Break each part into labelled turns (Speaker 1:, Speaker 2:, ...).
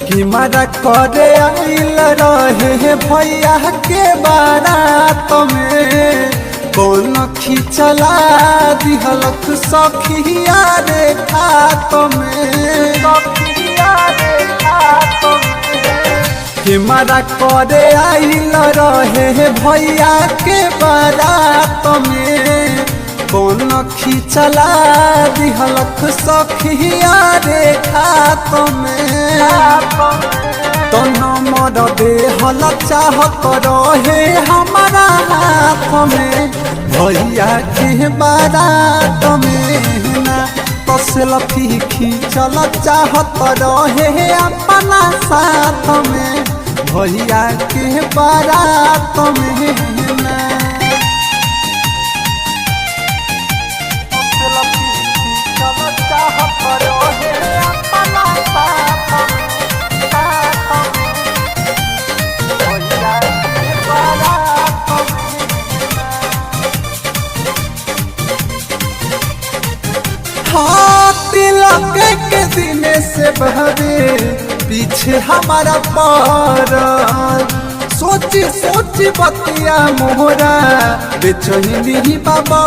Speaker 1: कि मरा करे आइल रहे भैया के बारात में कौन खिचला दिहलक सखिया रे खात में कि मरा करे आइल रहे भैया के बारात में कौन खिचला दिहलक सखिया रे खात में तो नमर देहल चाहत रहे हमारा हाथ में भैया के बारात में ना तो सेल्फी खींचल चाहत रहे अपना साथ में भैया के बारात में ना तिलक के दिन से बहरे पीछे हमारा पार सोची सोची बतिया मोहरा बेचैनी बाबा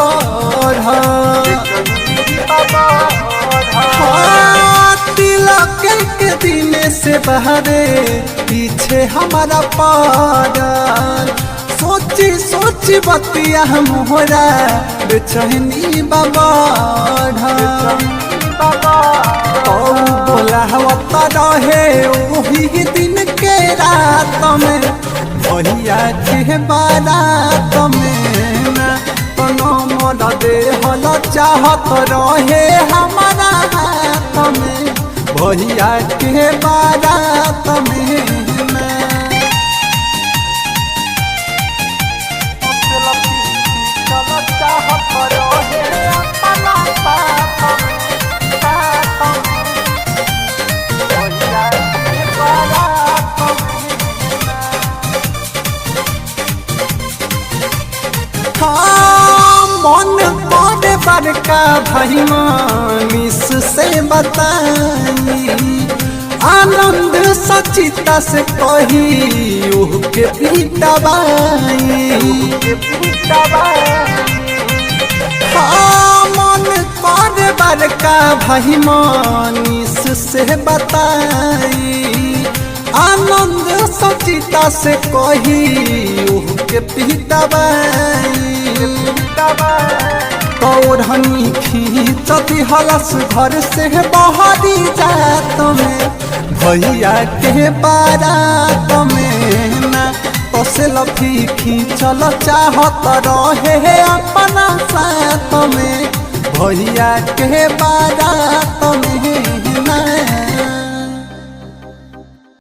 Speaker 1: तिलक के दिन से बहरे पीछे हमारा पार सोची सोची बतिया मोहरा बेचैनी बाबा बोला रहे वही दिन के रात में भैया के बारात में मोर देहल चाहत रहे हमारा हाथ में भैया के बारात में मन बड़े बड़का भाई मानिस से बताई आनंद सचिता से कही के पीटबाई मन बड़े बड़का भाई मानिस से बताई आनंद सचिता से कही के पीटबाई पौरहनी खींचती हलस घर से बहरी जात में भैया के बारात में ना तो सेल्फी खींचल चाहत रहे अपना साथ में भैया के बारात में ना।